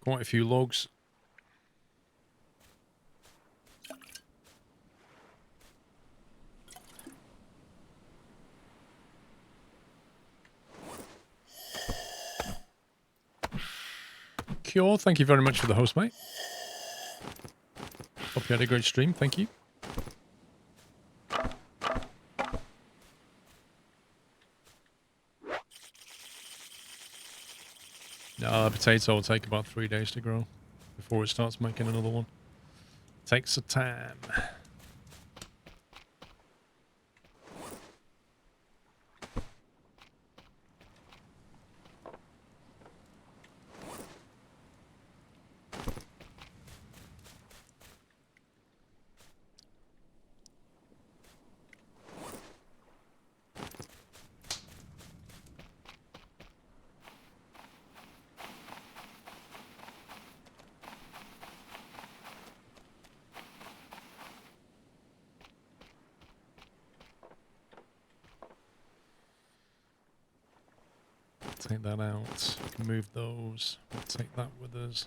Quite a few logs. Cure, thank you very much for the host, mate. Hope you had a great stream. Thank you. The potato will take about 3 days to grow before it starts making another one. Takes a time. Take that out. Move those. We'll take that with us.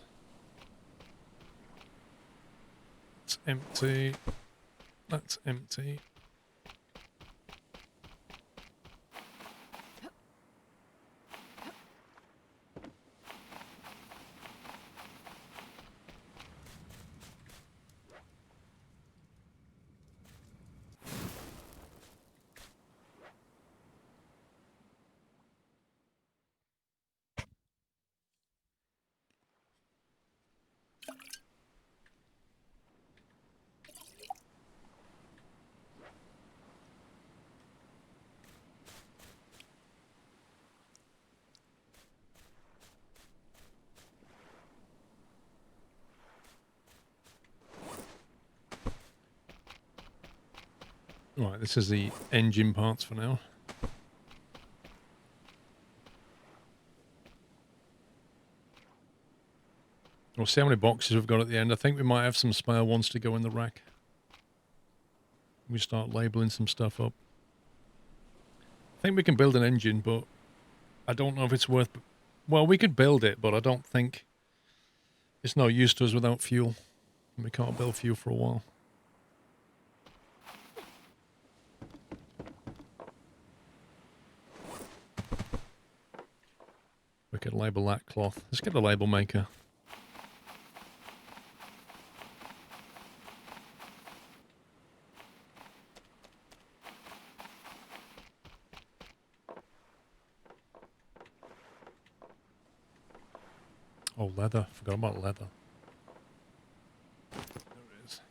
It's empty. That's empty. Right, this is the engine parts for now. We'll see how many boxes we've got at the end. I think we might have some spare ones to go in the rack. We start labeling some stuff up. I think we can build an engine, but I don't know if it's worth... Well, we could build it, but I don't think it's no use to us without fuel. We can't build fuel for a while. We could label that cloth. Let's get the label maker. Oh, leather. Forgot about leather. There it is.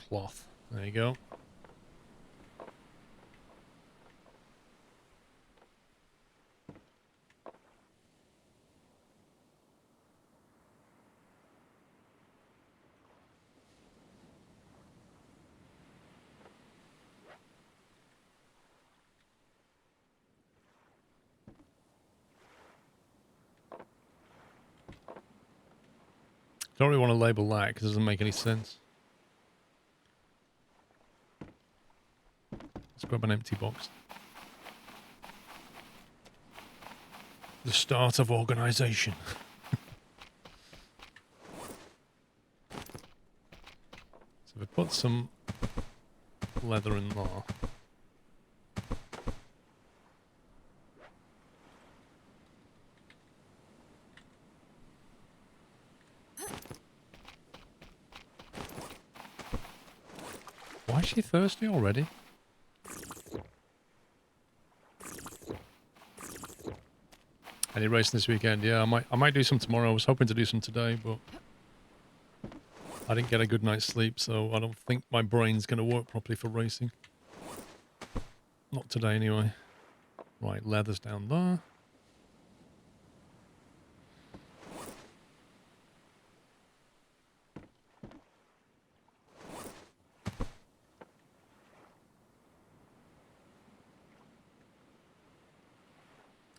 Cloth. There you go. Don't really want to label that because it doesn't make any sense. Let's grab an empty box. The start of organization. So we put some leather in there. Why is she thirsty already? Any racing this weekend? Yeah, I might do some tomorrow. I was hoping to do some today, but I didn't get a good night's sleep, so I don't think my brain's going to work properly for racing. Not today, anyway. Right, leather's down there.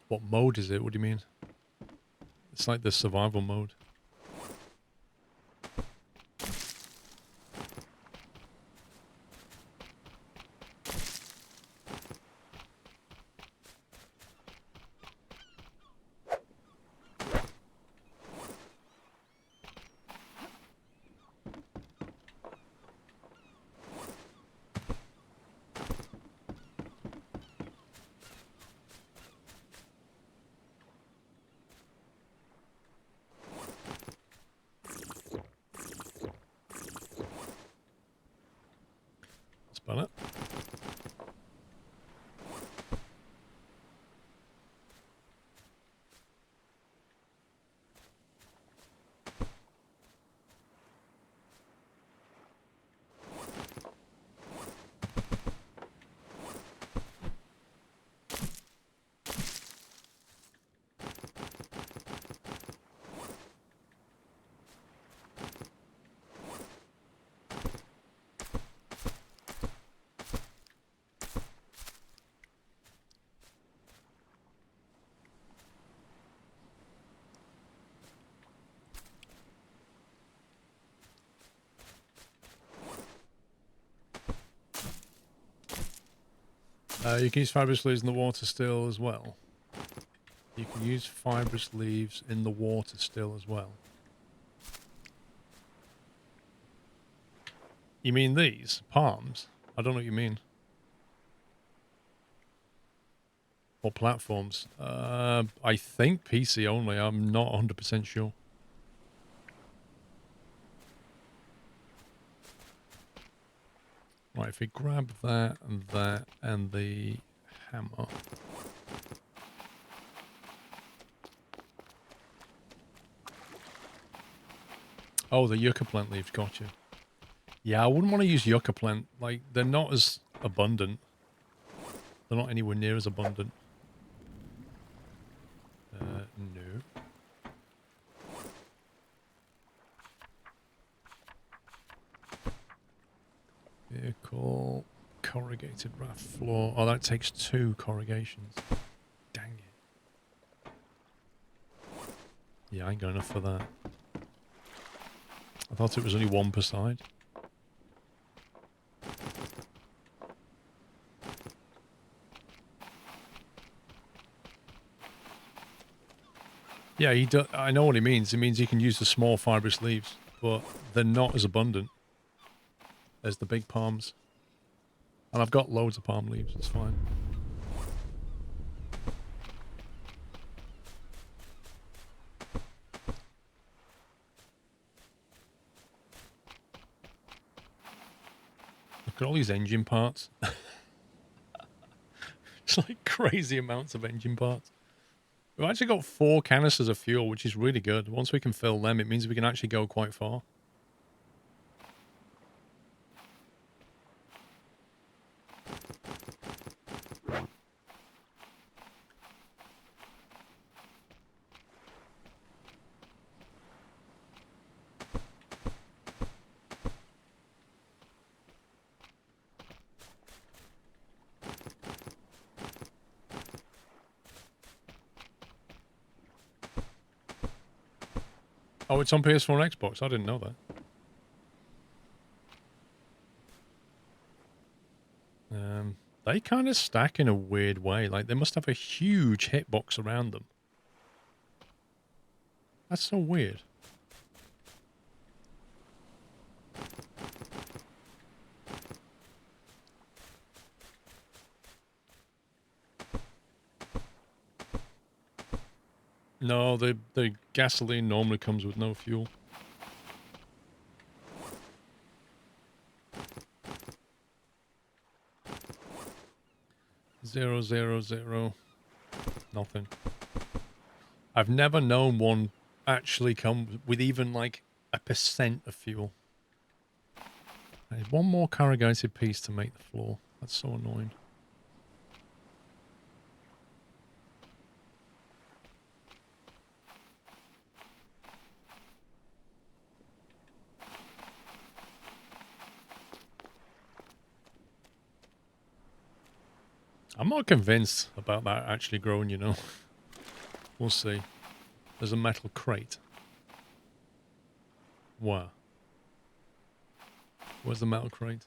What mode is it? What do you mean? It's like the survival mode. That's about it. You can use fibrous leaves in the water still as well. You can use fibrous leaves in the water still as well. You mean these? Palms? I don't know what you mean. Or platforms? I think PC only. I'm not 100% sure. Right, if we grab that and the hammer. Oh, the yucca plant leaves, gotcha. Yeah, I wouldn't want to use yucca plant. Like, they're not as abundant. They're not anywhere near as abundant. No. Vehicle, corrugated raft floor. Oh, that takes 2 corrugations. Dang it. Yeah, I ain't got enough for that. I thought it was only 1 per side. Yeah, I know what he means. It means you can use the small fibrous leaves, but they're not as abundant as the big palms. And I've got loads of palm leaves, it's fine. Look at all these engine parts. It's like crazy amounts of engine parts. We've actually got 4 canisters of fuel, which is really good. Once we can fill them, it means we can actually go quite far. Oh, it's on PS4 and Xbox. I didn't know that. They kind of stack in a weird way. Like, they must have a huge hitbox around them. That's so weird. No, the gasoline normally comes with no fuel. Zero, zero, zero. Nothing. I've never known one actually come with even like 1% of fuel. I need 1 more corrugated piece to make the floor. That's so annoying. I'm not convinced about that actually growing, you know. We'll see. There's a metal crate. Wow. Where's the metal crate?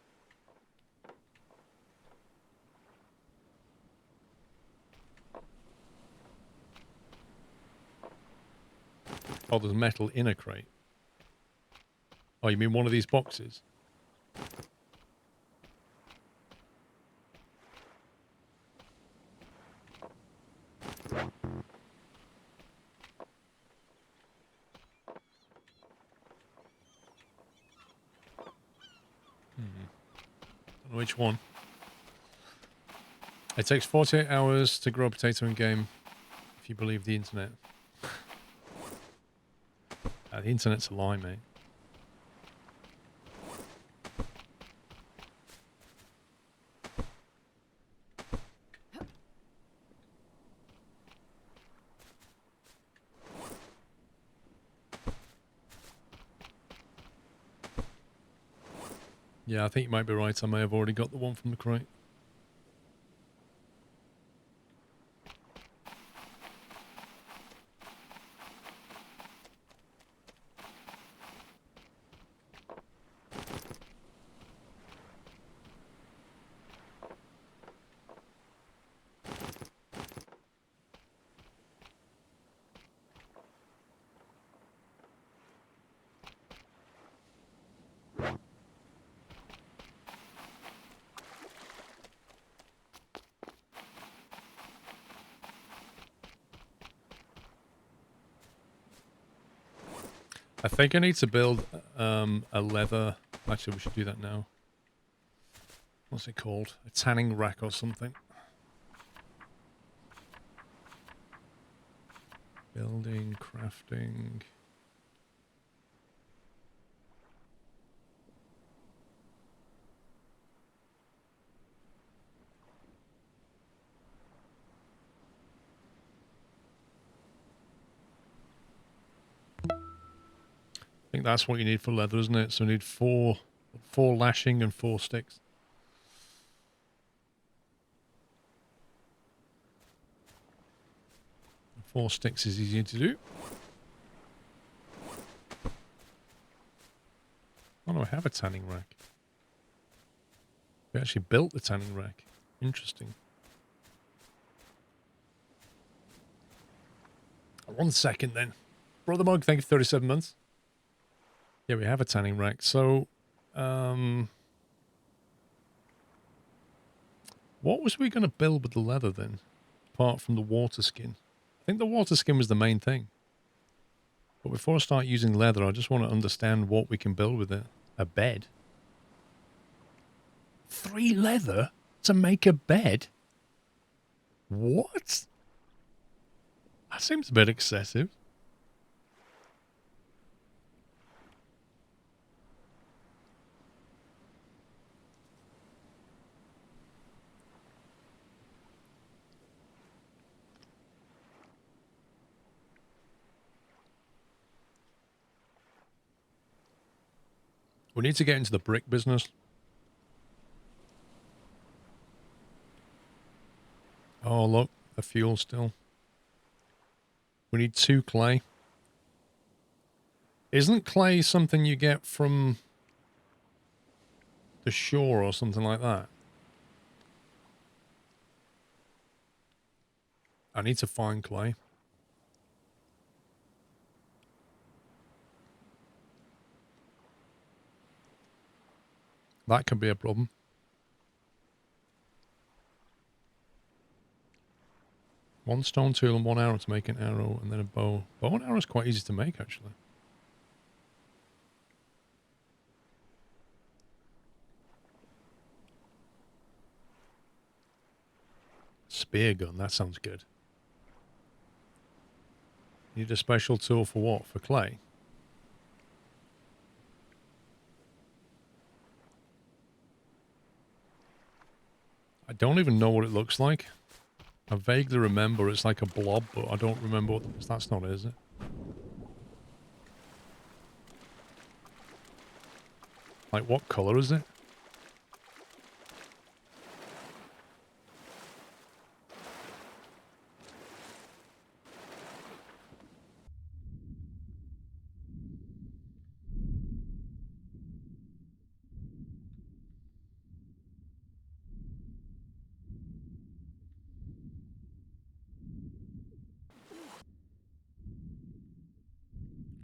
Oh, there's metal in a crate. Oh, you mean one of these boxes? Don't know which one. It takes 48 hours to grow a potato in game, if you believe the internet. The internet's a lie, mate. Yeah, I think you might be right. I may have already got the one from the crate. I think I need to build a leather... Actually, we should do that now. What's it called? A tanning rack or something. Building, crafting... I think that's what you need for leather, isn't it? So you need four lashing and 4 sticks. 4 sticks is easier to do. Oh no, I have a tanning rack. We actually built the tanning rack. Interesting. 1 second then. Brother Mug, thank you for 37 months. Yeah, we have a tanning rack. So, what was we going to build with the leather then? Apart from the water skin. I think the water skin was the main thing. But before I start using leather, I just want to understand what we can build with it. A bed. 3 leather to make a bed? What? That seems a bit excessive. We need to get into the brick business. Oh, look, the fuel still. We need 2 clay. Isn't clay something you get from the shore or something like that? I need to find clay. That could be a problem. 1 stone tool and 1 arrow to make an arrow, and then a bow. Bow and arrow is quite easy to make, actually. Spear gun, that sounds good. Need a special tool for what? For clay? I don't even know what it looks like. I vaguely remember it's like a blob, but I don't remember what... That's not it, is it? Like, what colour is it?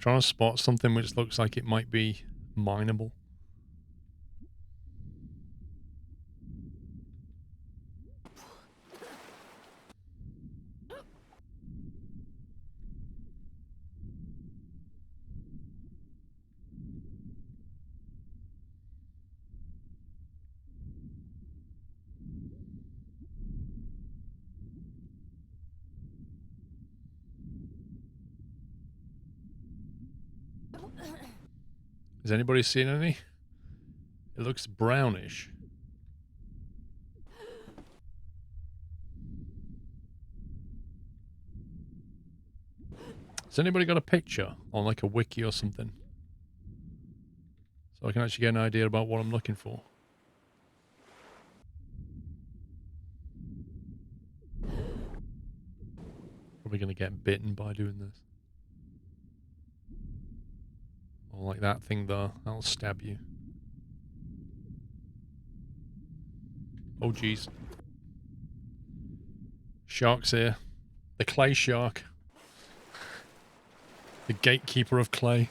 Trying to spot something which looks like it might be mineable. Has anybody seen any? It looks brownish. Has anybody got a picture on like a wiki or something? So I can actually get an idea about what I'm looking for. Probably going to get bitten by doing this. Or like that thing there. That'll stab you. Oh, jeez. Shark's here. The clay shark. The gatekeeper of clay.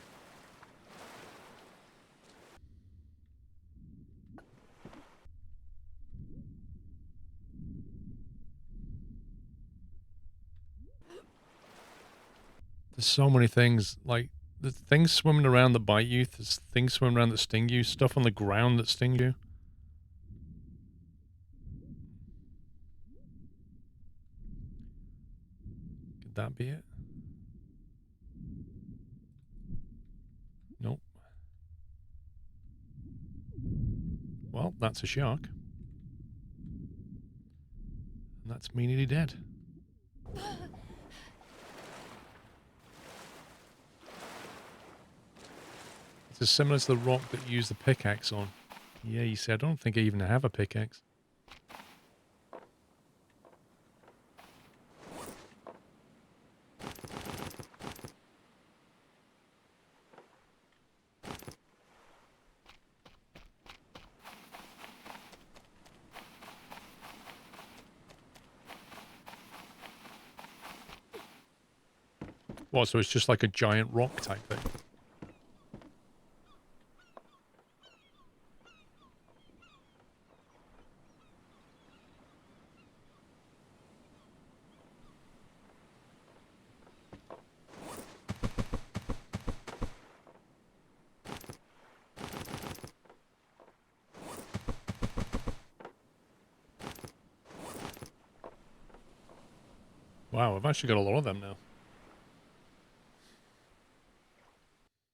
There's so many things. Like, there's things swimming around that bite you. There's things swimming around that sting you. Stuff on the ground that sting you. Could that be it? Nope. Well, that's a shark. And that's me nearly dead. It's as similar to the rock that you use the pickaxe on. Yeah, you see, I don't think I even have a pickaxe. What, so it's just like a giant rock type thing? Wow, I've actually got a lot of them now.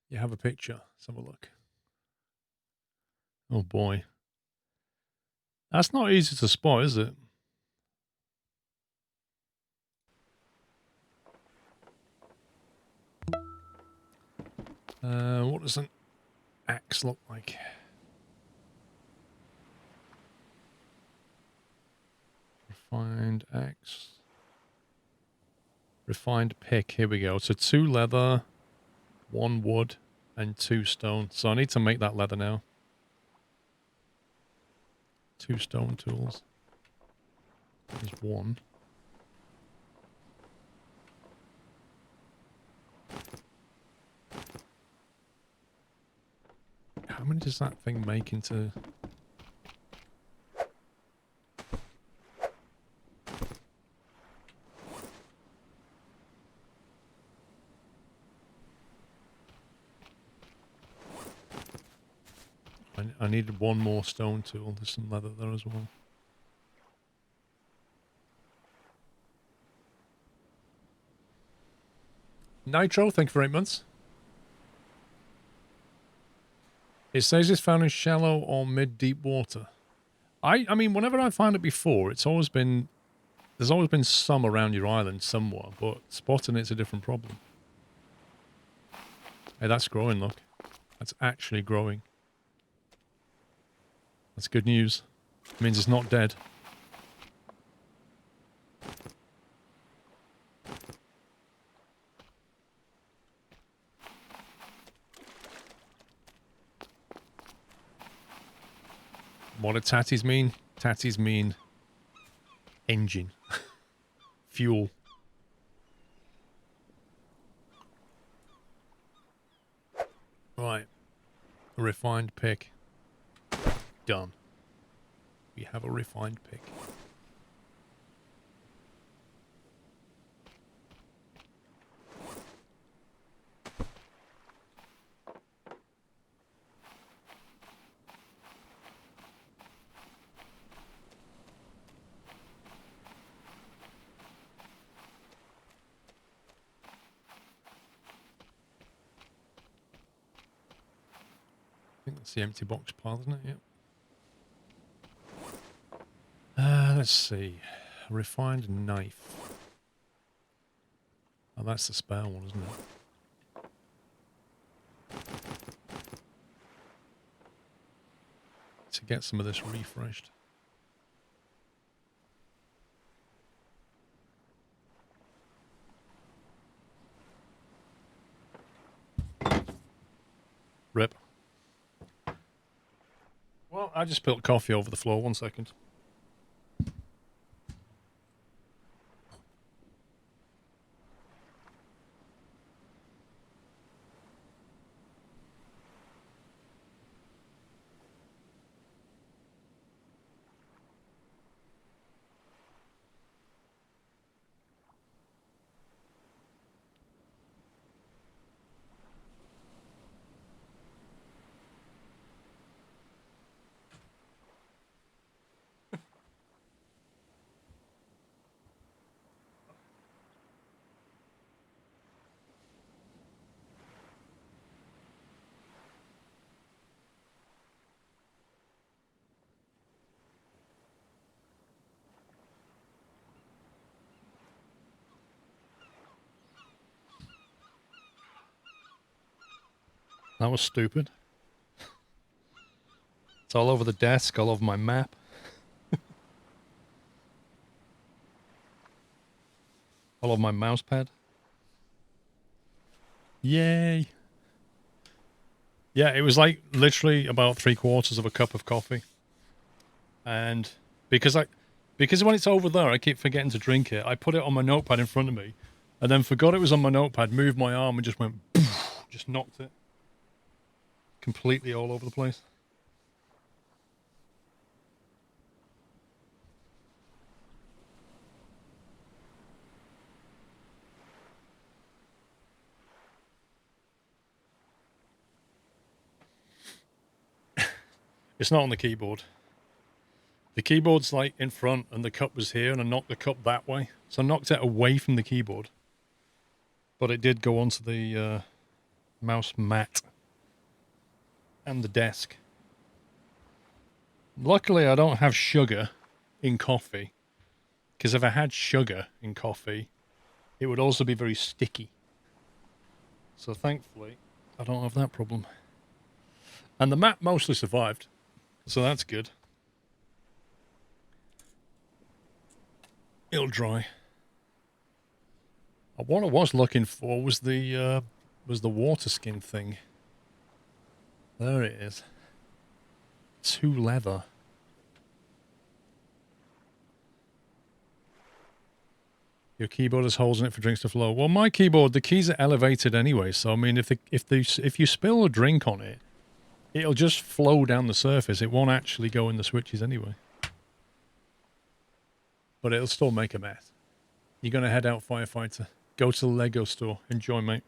You have a picture. Let's have a look. Oh boy. That's not easy to spot, is it? What does an axe look like? Refined axe. Refined pick. Here we go. So 2 leather, 1 wood, and 2 stone. So I need to make that leather now. 2 stone tools. There's 1. How many does that thing make into... I needed 1 more stone tool. There's some leather there as well. Nitro, thank you for 8 months. It says it's found in shallow or mid-deep water. I mean, whenever I found it before, it's always been... There's always been some around your island somewhere, but spotting it's a different problem. Hey, that's growing, look. That's actually growing. That's good news. It means it's not dead. What do tatties mean? Tatties mean engine. Fuel. Right. A refined pick. Done. We have a refined pick. I think that's the empty box pile, isn't it? Yep. Let's see. A refined knife. Oh, that's the spare one, isn't it? To get some of this refreshed. Rip. Well, I just spilled coffee over the floor. 1 second. That was stupid. It's all over the desk, all over my map. All over my mouse pad. Yay. Yeah, it was like literally about 3/4 of a cup of coffee. And because when it's over there, I keep forgetting to drink it. I put it on my notepad in front of me and then forgot it was on my notepad, moved my arm and just went, just knocked it completely all over the place. It's not on the keyboard. The keyboard's like in front and the cup was here and I knocked the cup that way. So I knocked it away from the keyboard. But it did go onto the mouse mat and the desk. Luckily, I don't have sugar in coffee. Because if I had sugar in coffee, it would also be very sticky. So thankfully, I don't have that problem. And the mat mostly survived. So that's good. It'll dry. What I was looking for was the water skin thing. There it is. 2 leather. Your keyboard has holes in it for drinks to flow. Well, my keyboard, the keys are elevated anyway. So I mean, if you spill a drink on it, it'll just flow down the surface. It won't actually go in the switches anyway. But it'll still make a mess. You're gonna head out, firefighter. Go to the Lego store. Enjoy, mate.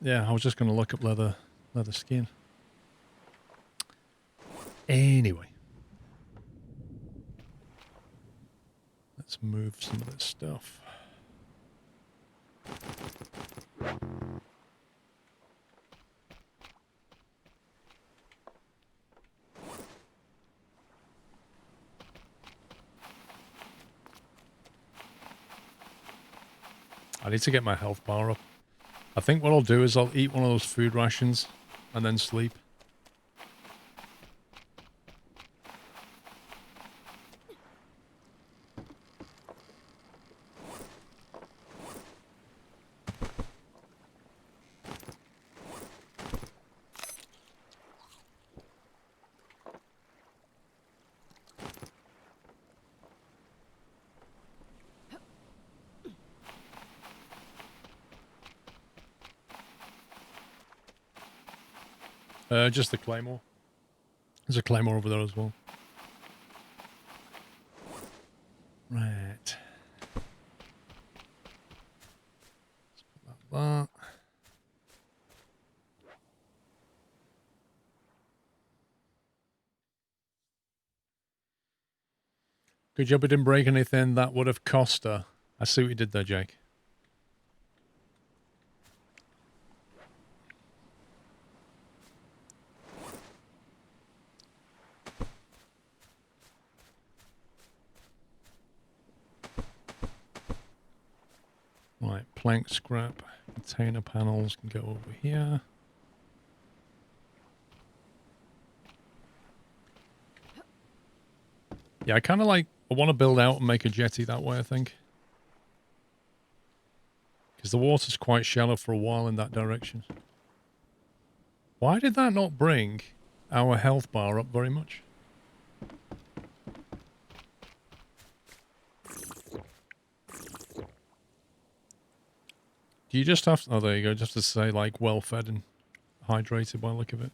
Yeah, I was just gonna look up leather skin. Anyway. Let's move some of this stuff. I need to get my health bar up. I think what I'll do is I'll eat one of those food rations and then sleep. Just the claymore. There's a claymore over there as well. Right. Let's put that. Good job it didn't break anything that would have cost her. I see what you did there, Jake. Right, plank scrap, container panels can go over here. Yeah, I kind of I want to build out and make a jetty that way, I think. Because the water's quite shallow for a while in that direction. Why did that not bring our health bar up very much? Do you just have to... Oh, there you go. Just to say, like, well-fed and hydrated by the look of it.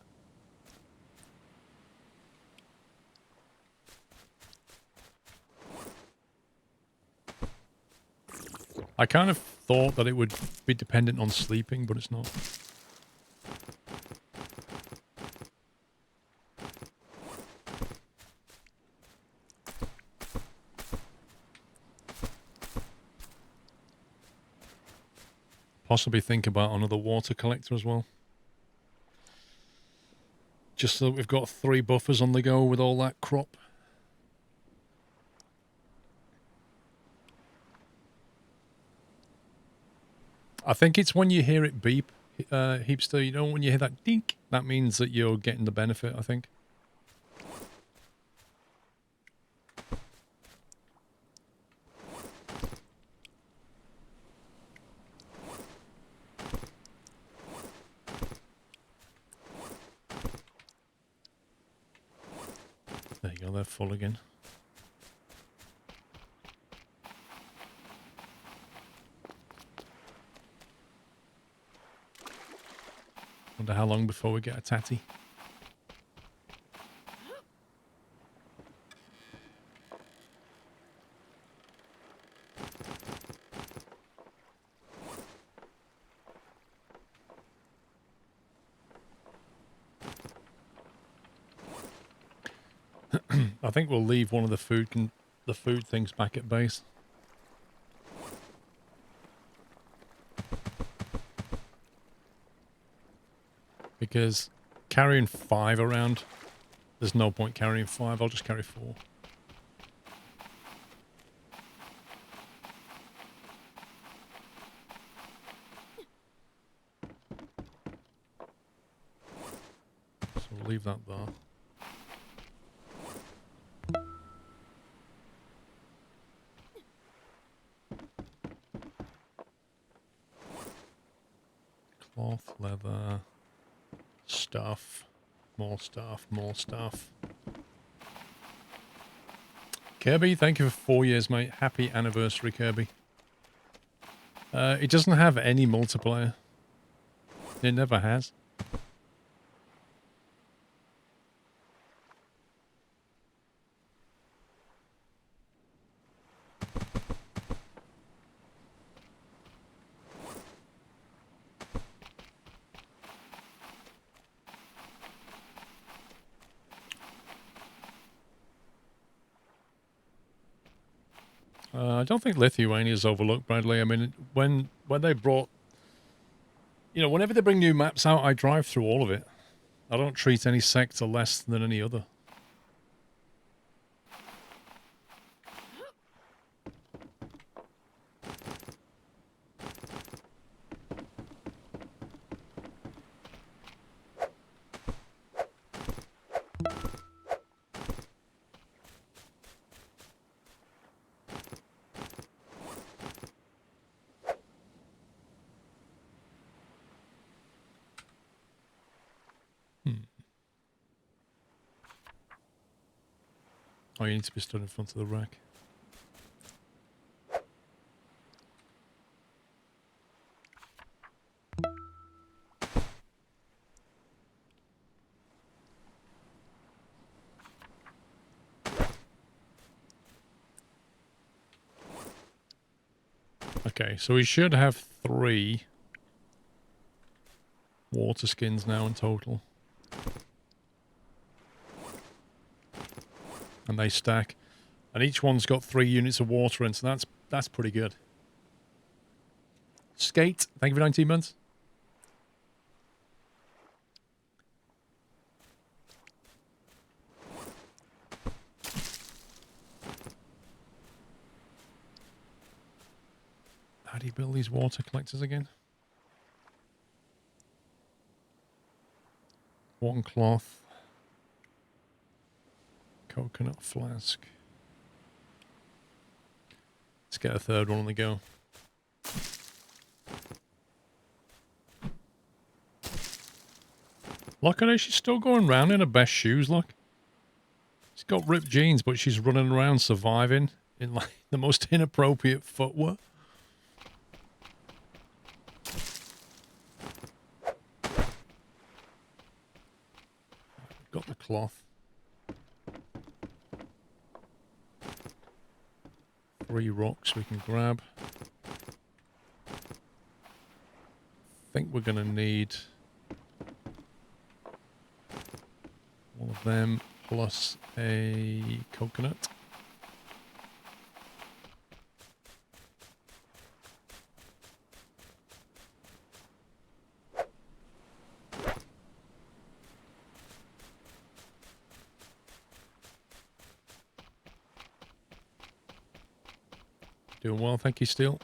I kind of thought that it would be dependent on sleeping, but it's not. Possibly think about another water collector as well. Just so we've got 3 buffers on the go with all that crop. I think it's when you hear it beep, Heapster, you know, when you hear that dink, that means that you're getting the benefit, I think. There you go, they're full again. Wonder how long before we get a tatty. I think we'll leave one of the food things back at base. Because carrying 5 around, there's no point carrying 5, I'll just carry 4. So we'll leave that there. Cloth, leather, stuff, more stuff, more stuff. Kirby, thank you for 4 years, mate. Happy anniversary, Kirby. It doesn't have any multiplayer. It never has. I don't think Lithuania is overlooked, Bradley. I mean, when they brought... You know, whenever they bring new maps out, I drive through all of it. I don't treat any sector less than any other. Oh, you need to be stood in front of the rack. Okay, so we should have 3 water skins now in total. And they stack. And each one's got 3 units of water in, so that's pretty good. Skate, thank you for 19 months. How do you build these water collectors again? One cloth. Coconut flask. Let's get a third one on the go. Look at her, she's still going around in her best shoes, look. She's got ripped jeans, but she's running around surviving in like the most inappropriate footwear. Got the cloth. 3 rocks we can grab. I think we're going to need all of them plus a coconut. Doing well, thank you, Steel.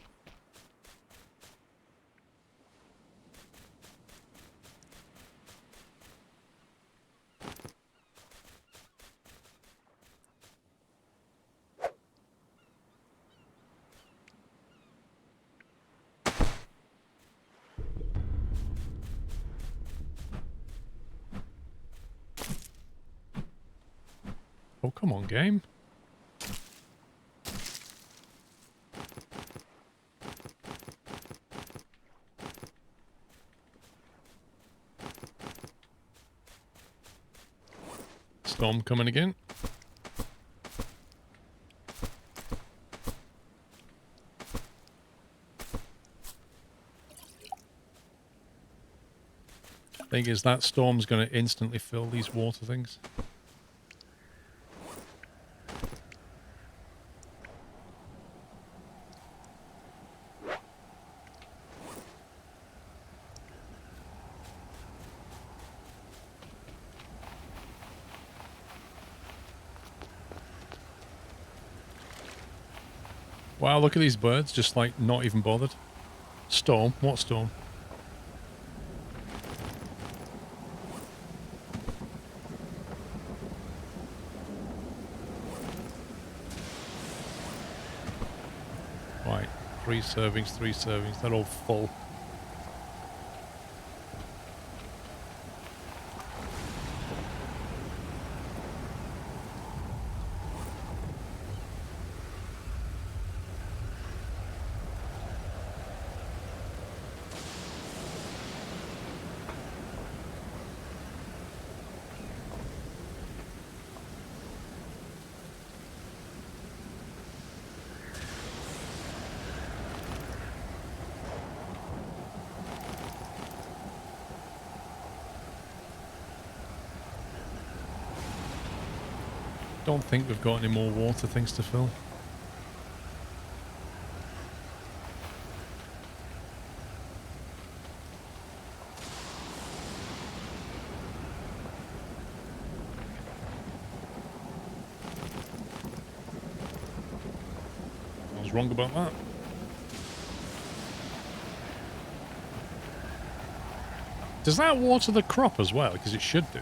Oh, come on, game. Storm coming again. Thing is, that storm's going to instantly fill these water things. Wow, look at these birds, just like not even bothered. Storm? What storm? Right, 3 servings, they're all full. Don't think we've got any more water things to fill. I was wrong about that. Does that water the crop as well? Because it should do.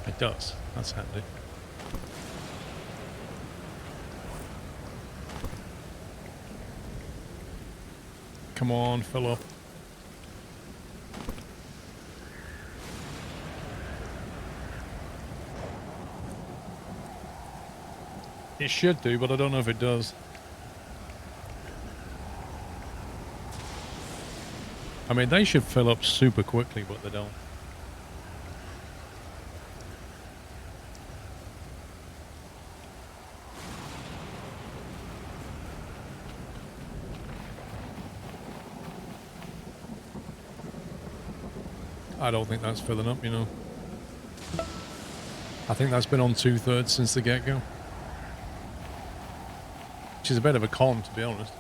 It does. That's handy. Come on, fill up. It should do, but I don't know if it does. I mean, they should fill up super quickly, but they don't. I don't think that's filling up, you know. I think that's been on 2/3 since the get-go. Which is a bit of a con, to be honest.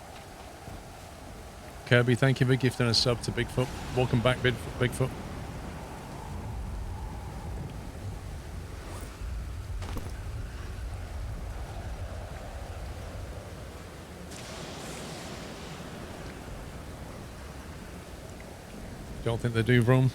Kirby, thank you for gifting a sub to Bigfoot. Welcome back, Bigfoot. Don't think they do, Rome.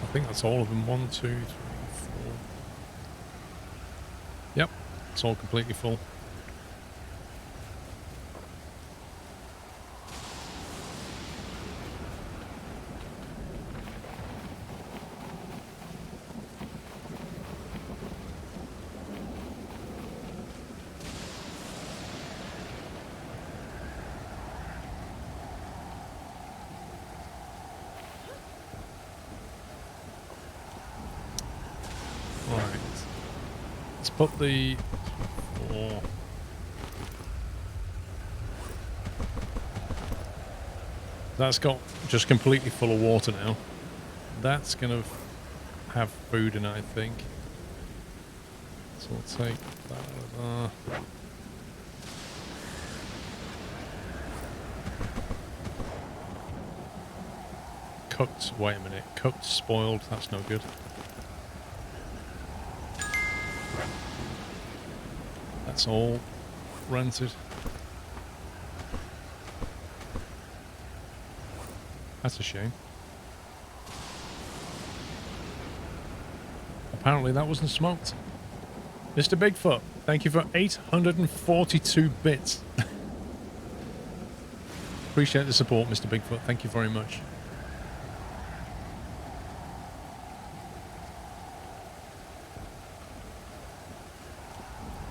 I think that's all of them. 1, 2, 3, 4. Yep, it's all completely full. Put the 4. That's got just completely full of water now. That's gonna have food in it, I think. So we'll take that out of there. Cooked, wait a minute. Cooked, spoiled, that's no good. That's all rented. That's a shame. Apparently that wasn't smoked. Mr. Bigfoot, thank you for 842 bits. Appreciate the support, Mr. Bigfoot. Thank you very much.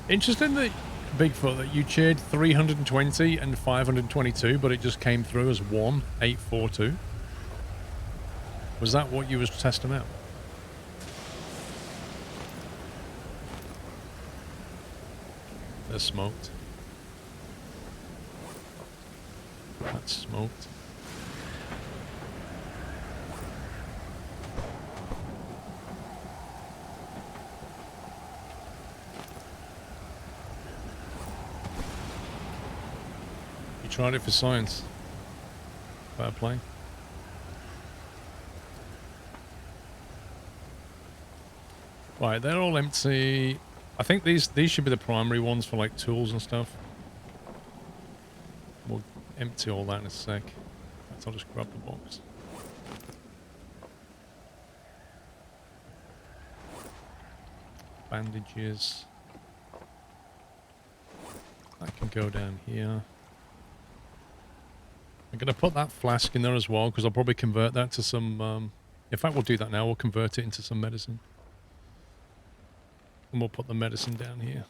Interesting that, Bigfoot, that you cheered 320 and 522, but it just came through as 1842. Was that what you was testing out? They're smoked. That's smoked. Tried it for science. Fair play. Right, they're all empty. I think these should be the primary ones for like tools and stuff. We'll empty all that in a sec. I'll just grab the box. Bandages. That can go down here. I'm going to put that flask in there as well, because I'll probably convert that to some... in fact, we'll do that now. We'll convert it into some medicine. And we'll put the medicine down here.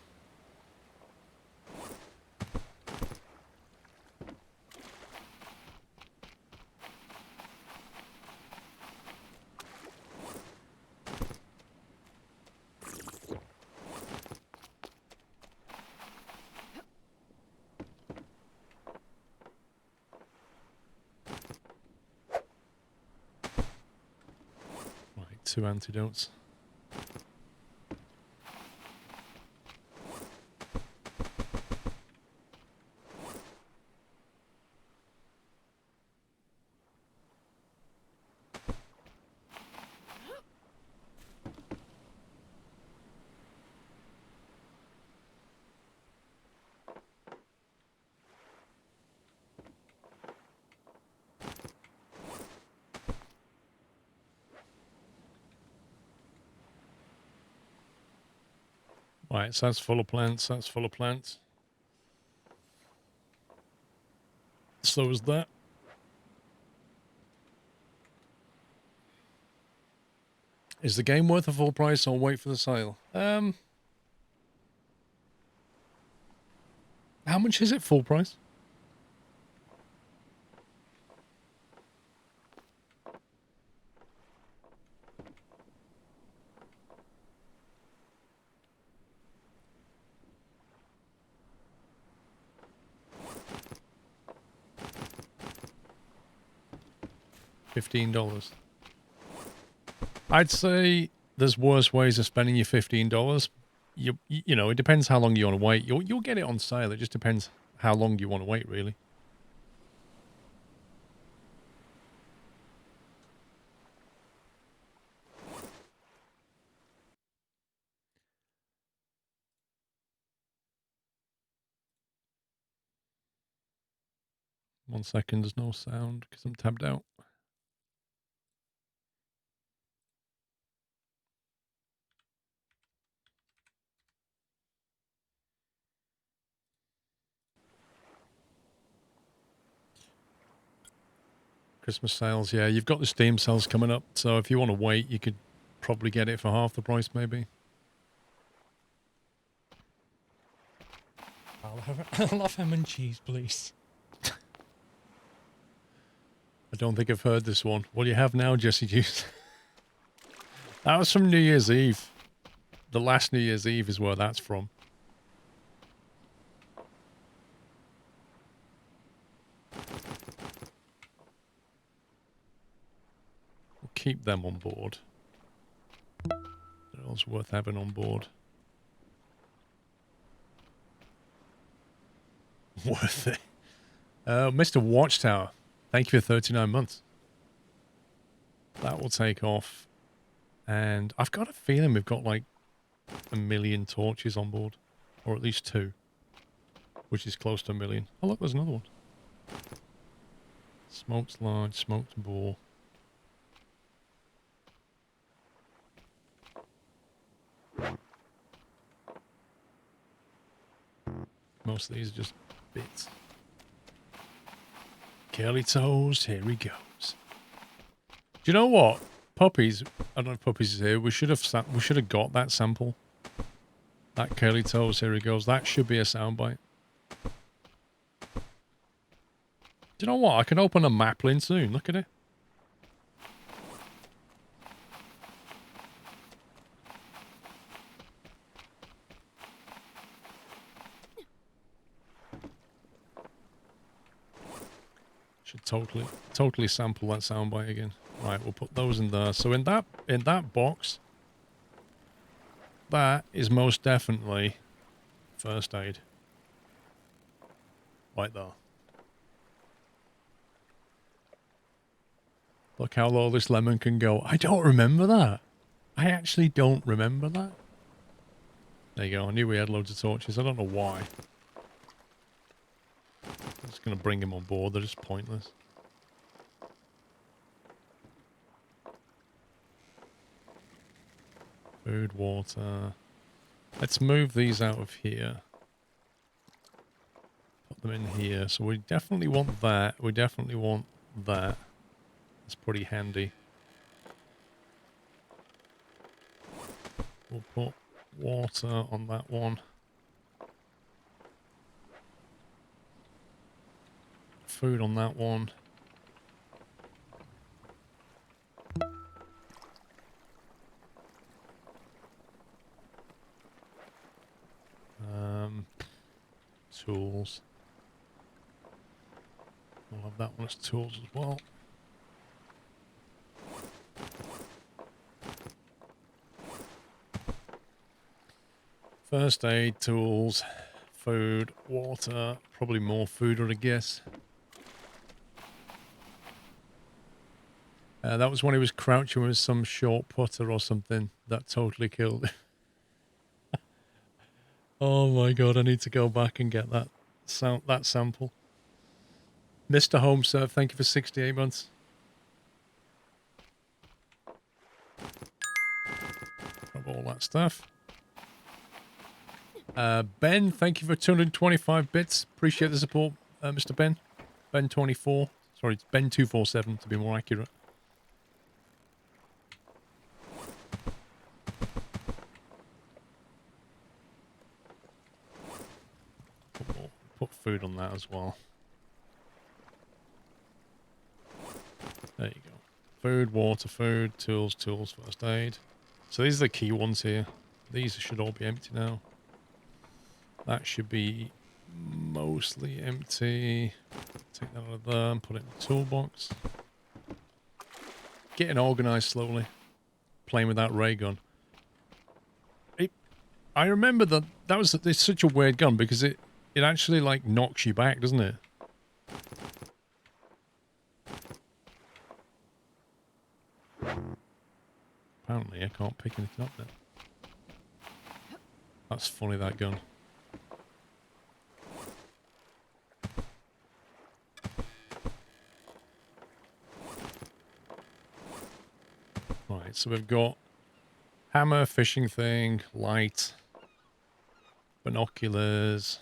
Right, 2 antidotes. Right, so that's full of plants, that's full of plants. So is that. Is the game worth a full price or wait for the sale? How much is it full price? $15. I'd say there's worse ways of spending your $15. You know, it depends how long you want to wait. You'll get it on sale. It just depends how long you want to wait, really. One second, there's no sound because I'm tabbed out. Christmas sales, yeah. You've got the Steam sales coming up, so if you want to wait, you could probably get it for half the price, maybe. I'll have ham and cheese, please. I don't think I've heard this one. What do you have now, Jesse Juice? That was from New Year's Eve. The last New Year's Eve is where that's from. We'll keep them on board. They're also worth having on board. Worth it. Mr. Watchtower, thank you for 39 months. That will take off. And I've got a feeling we've got like 1 million torches on board. Or at least 2. Which is close to 1 million. Oh look, there's another one. Smoked large, smoked boar. Most of these are just bits. Curly toes, here he goes. Do you know what? Puppies, I don't know if Puppies is here. We should have got that sample. That curly toes, here he goes. That should be a soundbite. Do you know what? I can open a Maplin soon. Look at it. Should totally sample that soundbite again. Right, we'll put those in there. So in that box, that is most definitely first aid. Right there. Look how low this lemon can go. I don't remember that. I actually don't remember that. There you go. I knew we had loads of torches. I don't know why. I'm just going to bring him on board. They're just pointless. Food, water. Let's move these out of here. Put them in here. So we definitely want that. We definitely want that. That's pretty handy. We'll put water on that one. Food on that one. Tools. We'll have that one as tools as well. First aid, tools, food, water, probably more food, I guess. That was when he was crouching with some short putter or something. That totally killed him. Oh my god, I need to go back and get that sample. Mr. Homeserve, thank you for 68 months. Grab all that stuff. Ben, thank you for 225 bits. Appreciate the support, Mr. Ben. Ben24. Sorry, it's Ben247 to be more accurate. food on that as well. There you go. Food, water, food, tools, tools, first aid. So these are the key ones here. These should all be empty now. That should be mostly empty. Take that out of there and put it in the toolbox. Getting organised slowly. Playing with that ray gun. I remember that it's such a weird gun because it actually like knocks you back, doesn't it? Apparently I can't pick anything up now. That's funny, that gun. Right, so we've got hammer, fishing thing, light, binoculars,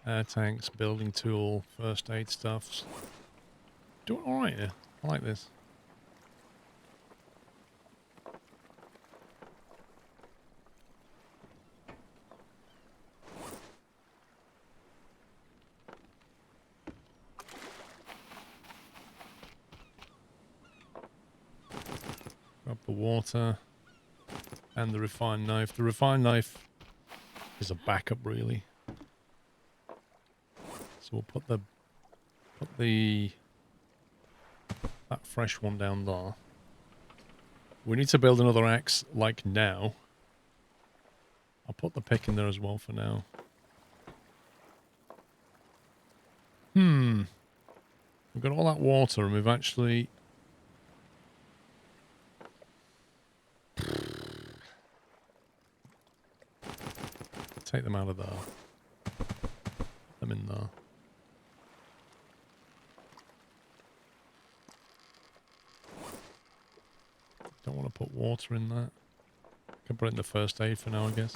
air tanks, building tool, first aid stuffs. Doing alright here. I like this. Grab the water and the refined knife. The refined knife is a backup, really. So we'll put that fresh one down there. We need to build another axe like now. I'll put the pick in there as well for now. We've got all that water and we've actually... Take them out of there. Put them in there. Don't want to put water in that. Can put it in the first aid for now, I guess.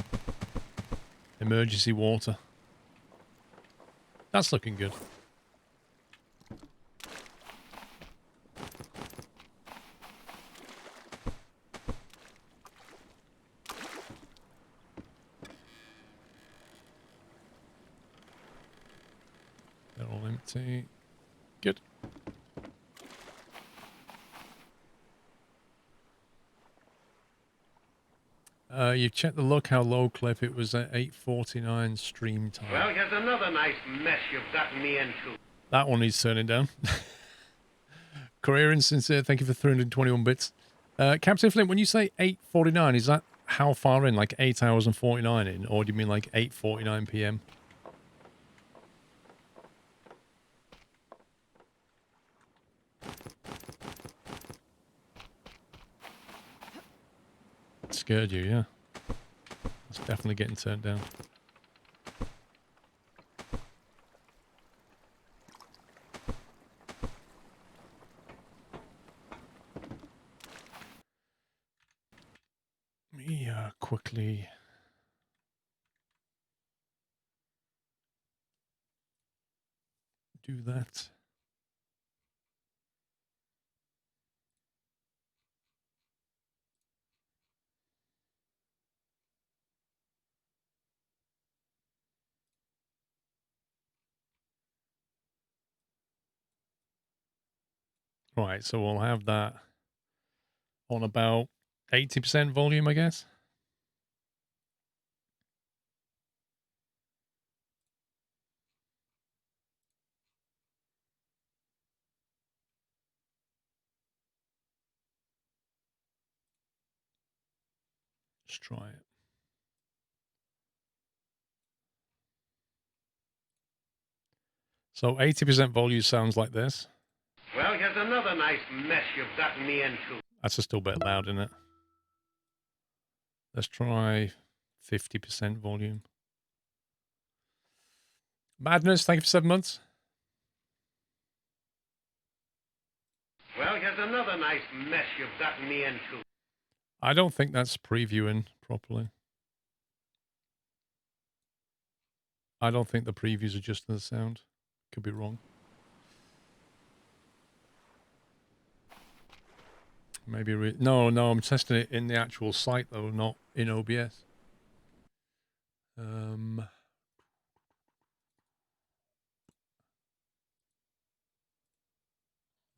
Emergency water. That's looking good. They're all empty. Good. You've checked the look, how low clip it was at 8:49 stream time. Well, here's another nice mess you've gotten me into. That one needs turning down. Career and sincere, thank you for 321 bits. Captain Flint, when you say 8:49, is that how far in? Like 8 hours and 49 in? Or do you mean like 8:49 PM? It scared you, yeah. It's definitely getting turned down. Let me quickly... do that. Right, so we'll have that on about 80% volume, I guess. Let's try it. So 80% volume sounds like this. Well, here's another nice mess you've gotten me into. That's just still a bit loud, isn't it? Let's try 50% volume. Madness, thank you for 7 months. Well, here's another nice mess you've gotten me into. I don't think that's previewing properly. I don't think the previews are just the sound. Could be wrong. Maybe no, I'm testing it in the actual site though, not in OBS.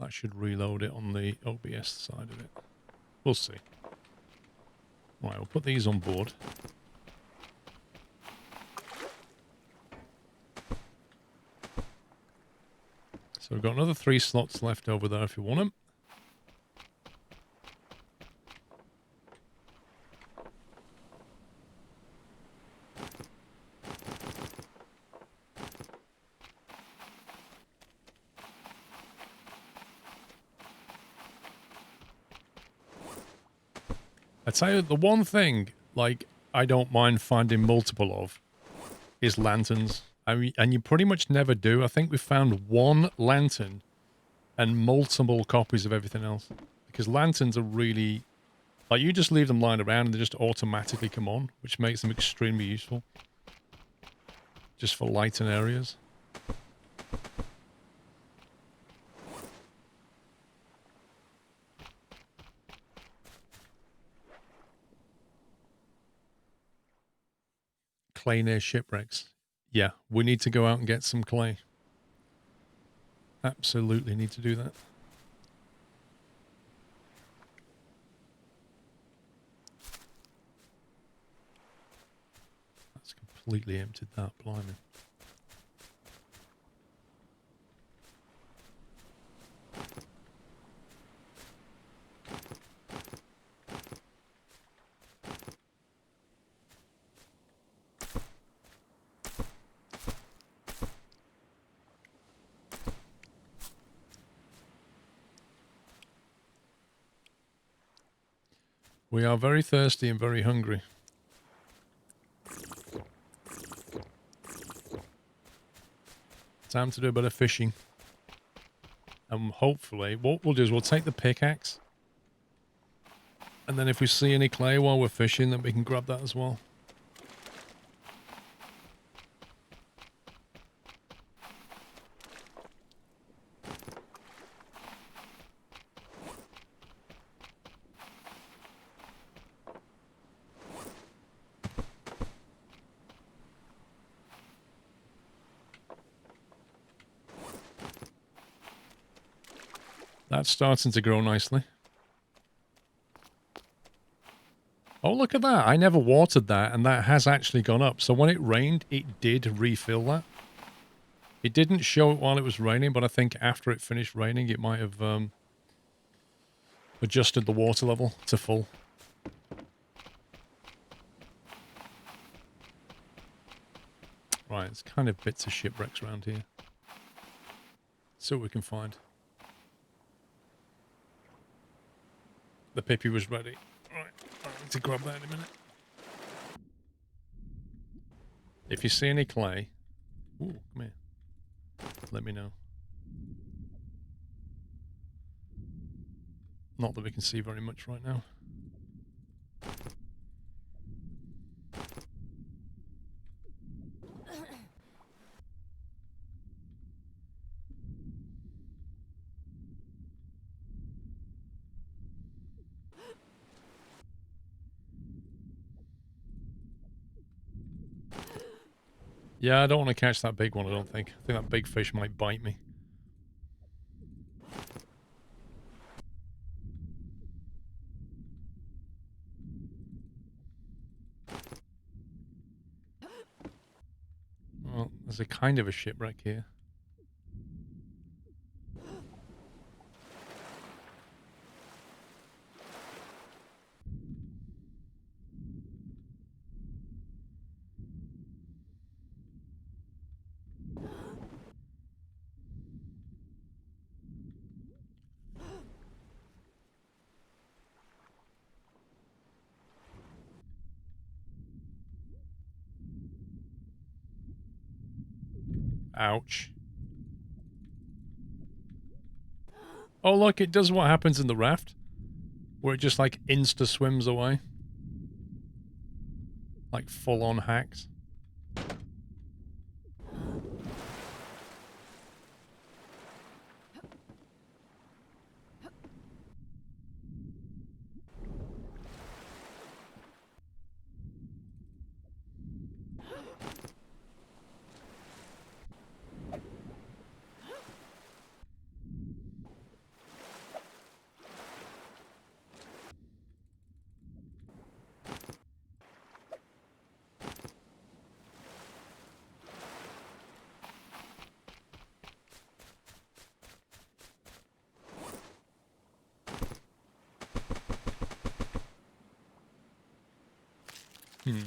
That should reload it on the OBS side of it. We'll see. Right, we'll put these on board. So we've got another 3 slots left over there if you want them. I tell you, the one thing, like, I don't mind finding multiple of is lanterns. I mean, and you pretty much never do. I think we found 1 lantern and multiple copies of everything else. Because lanterns are really... Like, you just leave them lying around and they just automatically come on, which makes them extremely useful. Just for lighting areas. Clay near shipwrecks. Yeah, we need to go out and get some clay. Absolutely need to do that. That's completely emptied that, blimey. We are very thirsty and very hungry. Time to do a bit of fishing. And hopefully, what we'll do is we'll take the pickaxe. And then if we see any clay while we're fishing, then we can grab that as well. That's starting to grow nicely. Oh, look at that. I never watered that, and that has actually gone up. So when it rained, it did refill that. It didn't show it while it was raining, but I think after it finished raining, it might have adjusted the water level to full. Right, it's kind of bits of shipwrecks around here. See what we can find. The pippy was ready. Right, I need to grab that in a minute. If you see any clay... Ooh, come here. Let me know. Not that we can see very much right now. Yeah, I don't want to catch that big one, I don't think. I think that big fish might bite me. Well, there's a kind of a shipwreck here. Ouch. Oh, look, it does what happens in the raft. Where it just, like, insta-swims away. Like, full-on hacks. Hmm.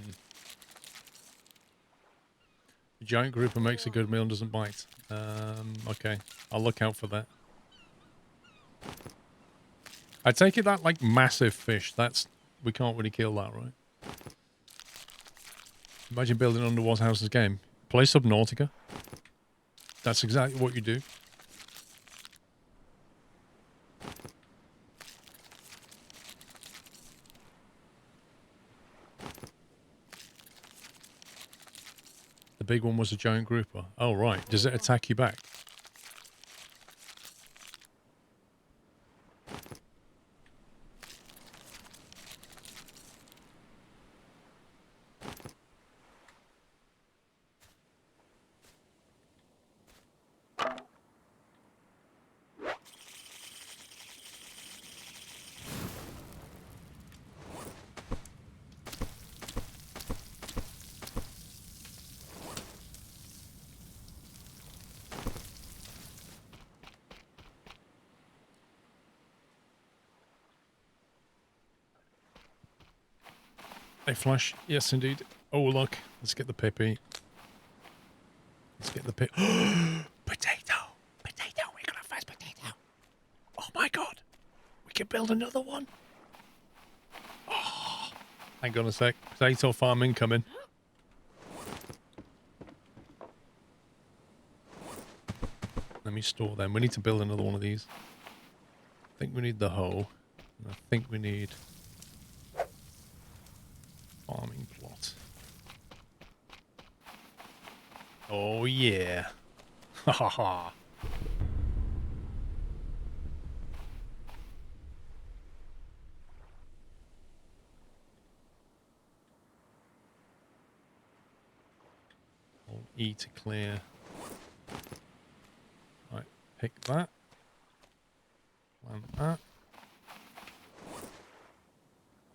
A giant grouper makes a good meal and doesn't bite. Okay. I'll look out for that. I take it that, like, massive fish, that's... We can't really kill that, right? Imagine building an underwater houses game. Play Subnautica. That's exactly what you do. The big one was a giant grouper. Oh, right. Does it attack you back? They flash. Yes, indeed. Oh, look. Let's get the pippy. Let's get the pip. Potato! Potato! We're gonna fast potato! Oh my god! We can build another one! Oh, hang on a sec. Potato farm incoming. Let me store them. We need to build another one of these. I think we need the hoe. And I think we need... farming plot. Oh yeah. Ha ha ha. E to clear. Right, pick that. Plant that.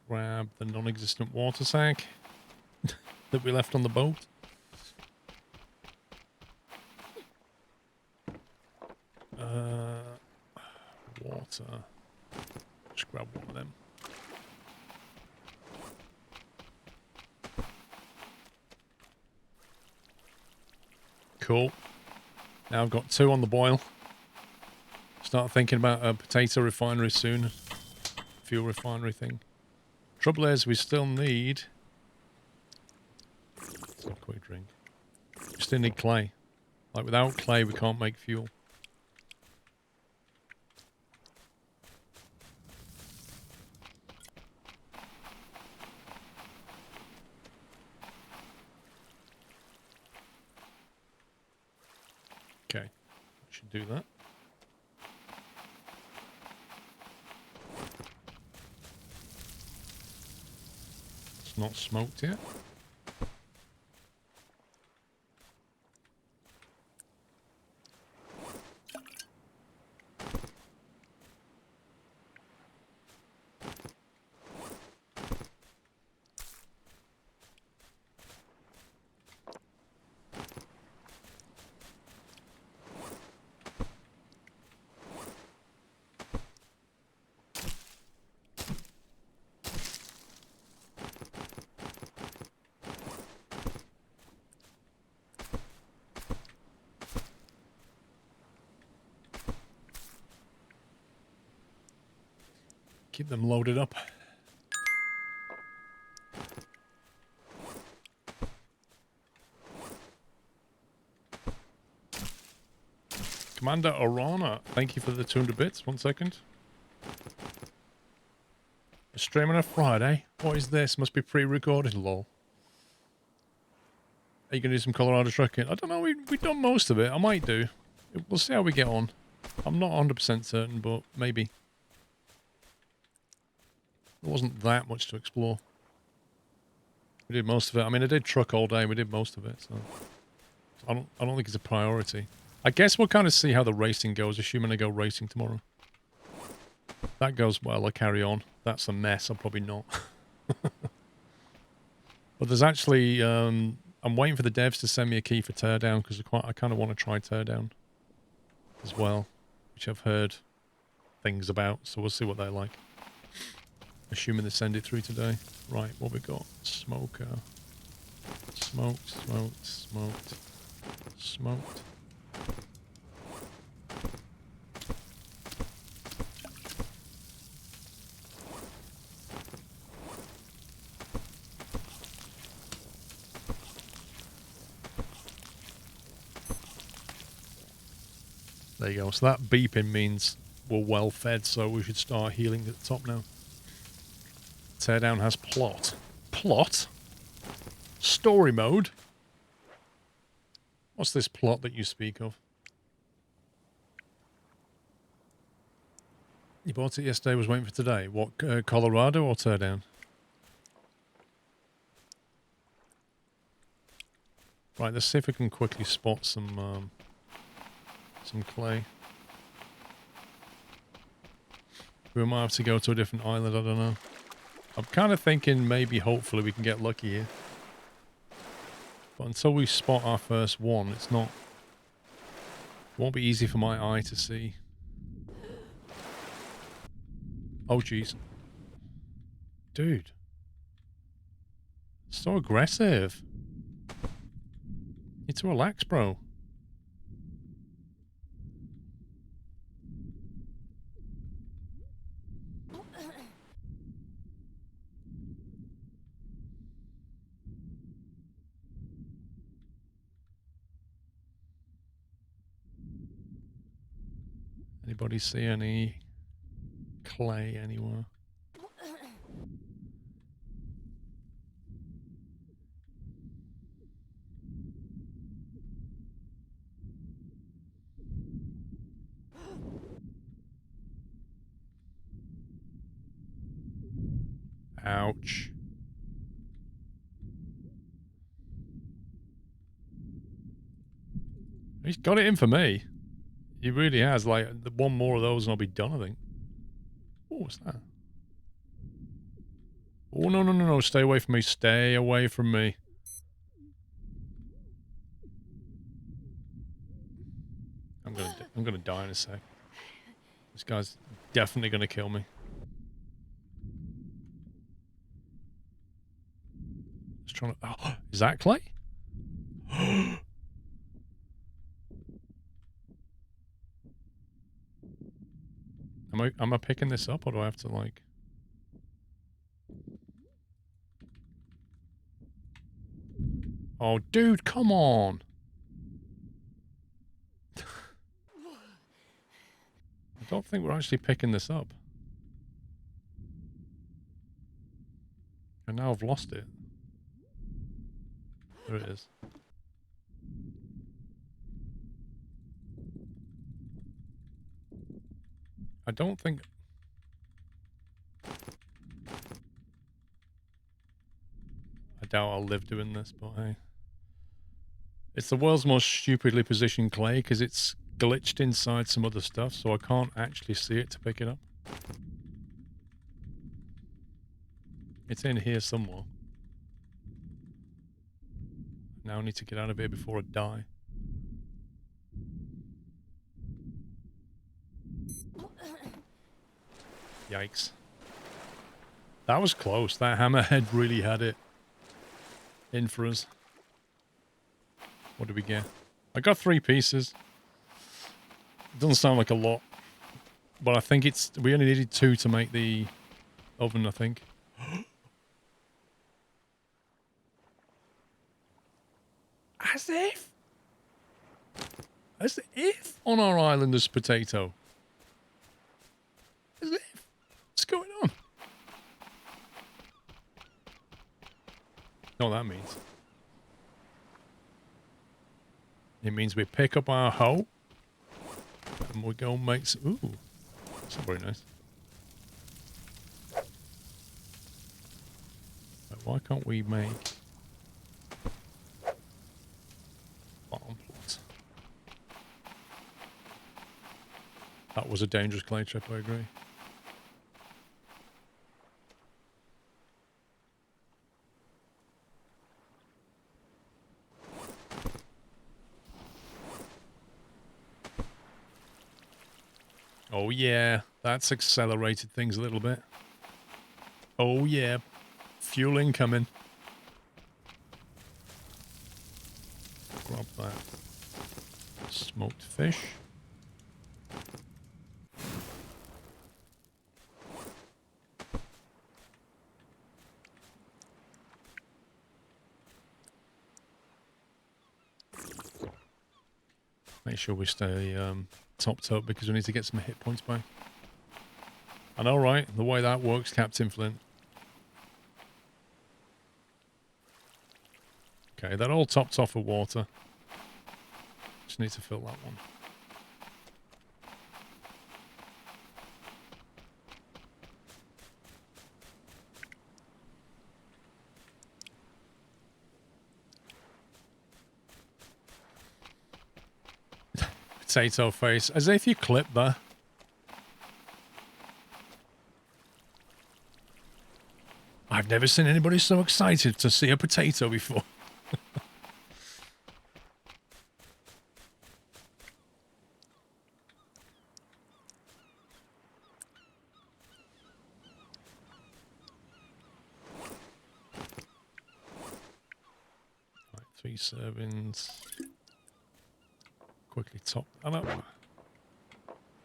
Grab the non-existent water sack that we left on the boat. Water. Just grab one of them. Cool. Now I've got 2 on the boil. Start thinking about a potato refinery soon. Fuel refinery thing. Trouble is, we still need... Let's have a quick drink. We still need clay. Like, without clay, we can't make fuel. Okay. Should do that. It's not smoked yet. Keep them loaded up. Commander Orana, thank you for the 200 bits. 1 second. A stream on a Friday? What is this? Must be pre-recorded, lol. Are you going to do some Colorado trucking? I don't know. We've done most of it. I might do. We'll see how we get on. I'm not 100% certain, but maybe. There wasn't that much to explore. We did most of it. I mean, I did truck all day. We did most of it, so I don't think it's a priority. I guess we'll kind of see how the racing goes, assuming I go racing tomorrow. If that goes well, I'll carry on. That's a mess. I'll probably not. But there's actually, I'm waiting for the devs to send me a key for teardown because I kind of want to try teardown as well, which I've heard things about. So we'll see what they're like. Assuming they send it through today. Right, what we got? Smoker. Smoked, smoked, smoked, smoked. There you go. So that beeping means we're well fed, so we should start healing at the top now. Teardown has plot. Plot? Story mode? What's this plot that you speak of? You bought it yesterday, was waiting for today. What, Colorado or teardown? Right, let's see if we can quickly spot some clay. We might have to go to a different island, I don't know. I'm kind of thinking maybe, hopefully, we can get lucky here. But until we spot our first one, it's not... It won't be easy for my eye to see. Oh, jeez. Dude. So aggressive. Need to relax, bro. Anybody see any clay anywhere? Ouch. He's got it in for me. He really has. Like, one more of those and I'll be done, I think. What was that? Oh, no, no, no, no. Stay away from me. Stay away from me. I'm gonna die in a sec. This guy's definitely gonna kill me. Just trying to... Oh, is that clay? Am I picking this up, or do I have to, like... Oh, dude, come on! I don't think we're actually picking this up. And now I've lost it. There it is. I don't think... I doubt I'll live doing this, but hey. It's the world's most stupidly positioned clay because it's glitched inside some other stuff, so I can't actually see it to pick it up. It's in here somewhere. Now I need to get out of here before I die. Yikes. That was close. That hammerhead really had it in for us. What did we get? I got 3 pieces. It doesn't sound like a lot. But I think it's... We only needed 2 to make the oven, I think. As if! As if on our island there's potato. As if. What's going on? You know what that means? It means we pick up our hoe and we go make some... Ooh, that's not very nice. But why can't we make... Bottom plot? That was a dangerous clay trip, I agree. Oh yeah, that's accelerated things a little bit. Oh yeah, fuel incoming. Grab that smoked fish. Make sure we stay topped up because we need to get some hit points back. I know, right? The way that works, Captain Flint. Okay, that all topped off with water. Just need to fill that one. Potato face. As if you clip there. I've never seen anybody so excited to see a potato before. Right, 3 servings. Quickly top that up.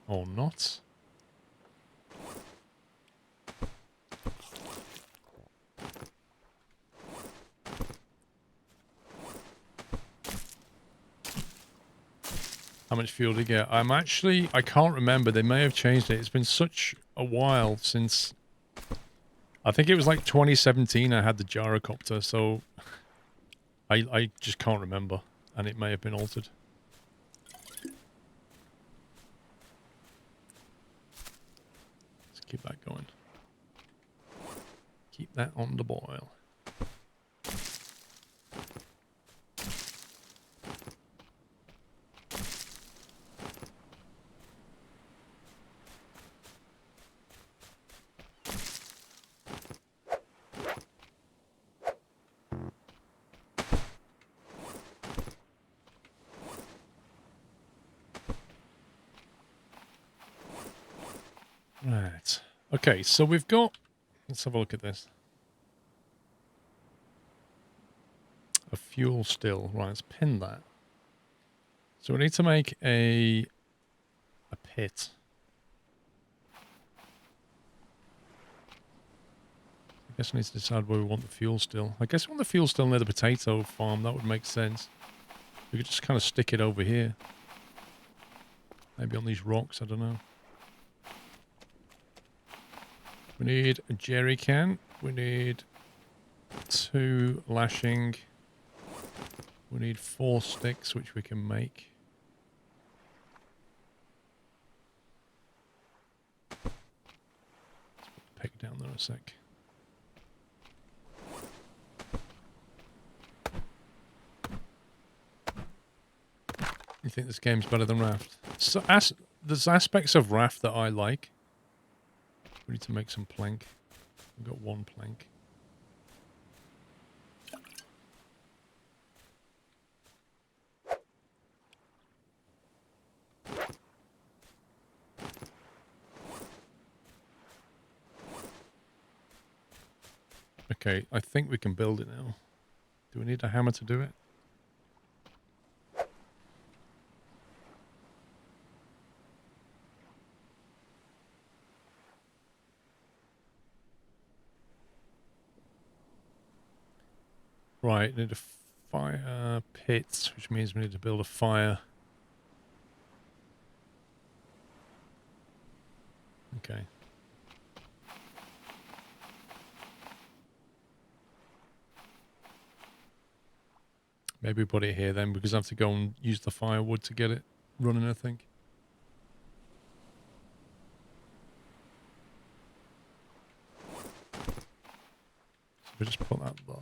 Or not. How much fuel do you get? I can't remember. They may have changed it. It's been such a while since... I think it was like 2017 I had the gyrocopter, so... I just can't remember. And it may have been altered. Let's keep that going. Keep that on the boil. Right. Okay, so we've got... Let's have a look at this. A fuel still. Right, let's pin that. So we need to make a pit. I guess we need to decide where we want the fuel still. I guess we want the fuel still near the potato farm. That would make sense. We could just kind of stick it over here. Maybe on these rocks, I don't know. We need a jerry can. We need 2 lashing. We need 4 sticks, which we can make. Let's put the peg down there a sec. You think this game's better than Raft? So, there's aspects of Raft that I like. We need to make some plank. We've got 1 plank. Okay, I think we can build it now. Do we need a hammer to do it? Right, need a fire pit, which means we need to build a fire. Okay. Maybe put it here then, because I have to go and use the firewood to get it running, I think. So we just put that there.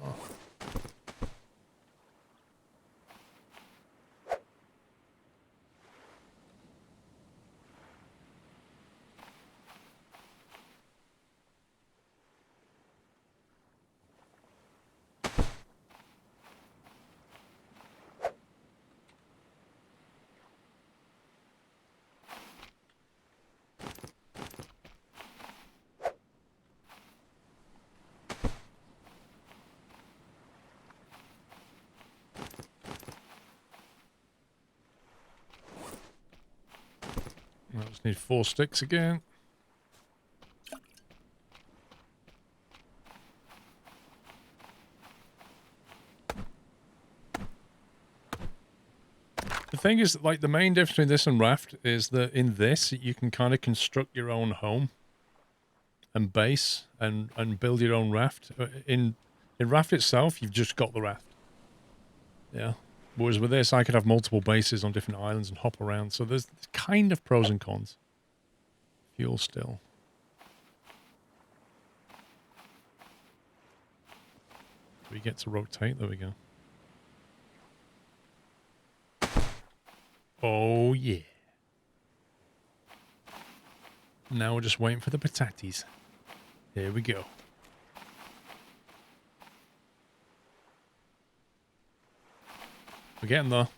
Need 4 sticks again. The thing is, like, the main difference between this and Raft is that in this, you can kind of construct your own home and base and build your own raft. In Raft itself, you've just got the raft. Yeah. Whereas with this, I could have multiple bases on different islands and hop around. So there's kind of pros and cons. Fuel still. We get to rotate. There we go. Oh, yeah. Now we're just waiting for the patatis. Here we go. We're getting there.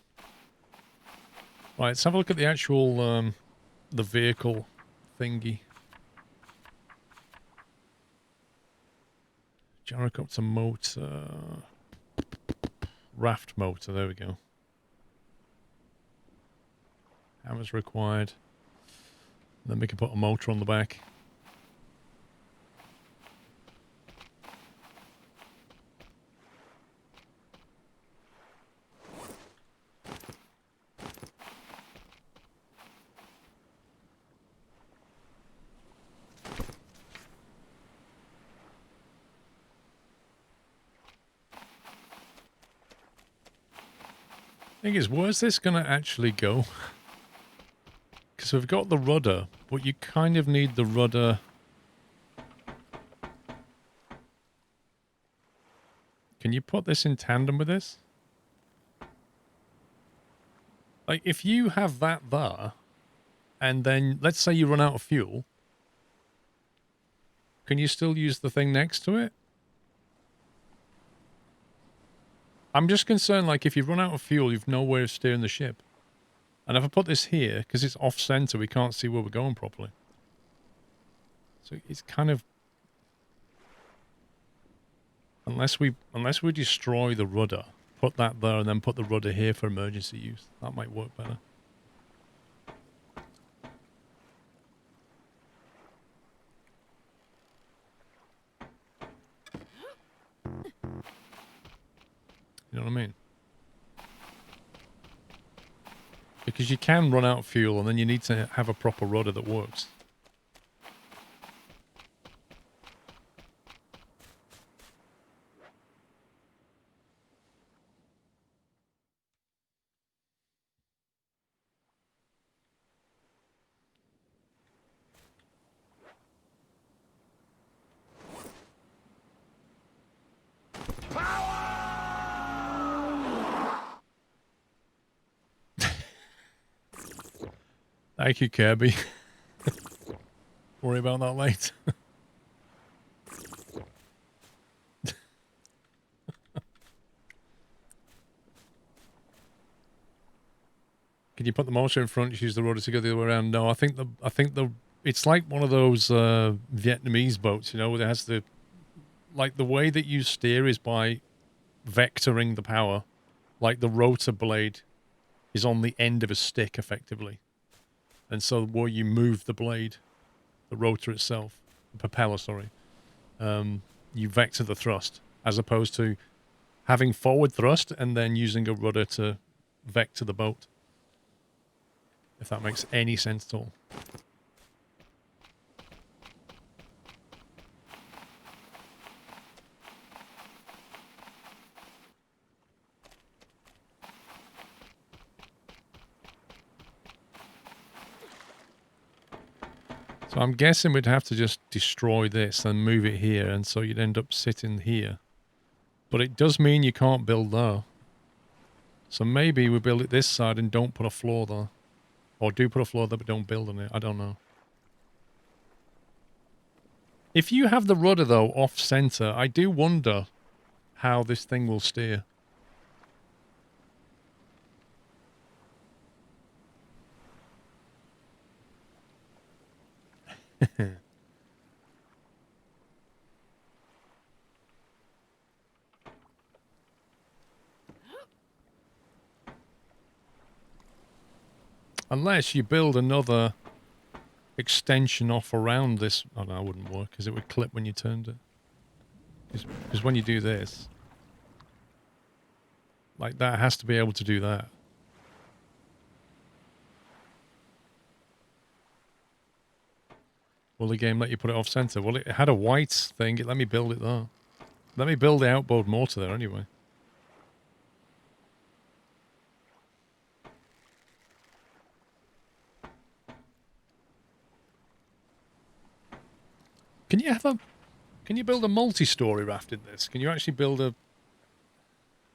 Right, let's have a look at the actual, the vehicle thingy. Gyrocopter motor. Raft motor, there we go. Hammers required. Then we can put a motor on the back. Thing is, where's this going to actually go? Because we've got the rudder, but you kind of need the rudder. Can you put this in tandem with this? Like, if you have that there, and then, let's say you run out of fuel, can you still use the thing next to it? I'm just concerned, like, if you run out of fuel, you've no way of steering the ship. And if I put this here, because it's off-center, we can't see where we're going properly. So it's kind of... Unless we destroy the rudder, put that there, and then put the rudder here for emergency use. That might work better. You know what I mean? Because you can run out of fuel, and then you need to have a proper rudder that works. Thank you, Kirby. Worry about that later. Can you put the motor in front, use the rudder to go the other way around? No, I think it's like one of those Vietnamese boats, you know, where it has the, like, the way that you steer is by vectoring the power. Like the rotor blade is on the end of a stick, effectively. And so where you move the blade, the rotor itself, the propeller, sorry, you vector the thrust, as opposed to having forward thrust and then using a rudder to vector the boat. If that makes any sense at all. So I'm guessing we'd have to just destroy this and move it here, and so you'd end up sitting here. But it does mean you can't build there. So maybe we build it this side and don't put a floor there. Or do put a floor there but don't build on it. I don't know. If you have the rudder, though, off-center, I do wonder how this thing will steer. Unless you build another extension off around this. Oh no, it wouldn't work because it would clip when you turned it. Because when you do this, like that has to be able to do that. Will the game let you put it off center? Well, it had a white thing. It let me build it there. Let me build the outboard mortar there anyway. Can you have a... Can you build a multi-story raft in this? Can you actually build a...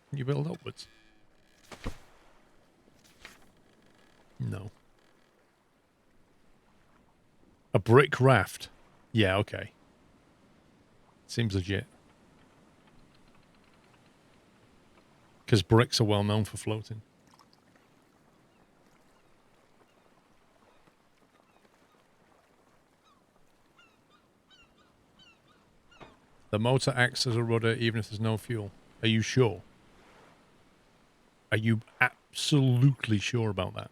Can you build upwards? No. A brick raft? Yeah, okay. Seems legit. Because bricks are well known for floating. The motor acts as a rudder even if there's no fuel. Are you sure? Are you absolutely sure about that?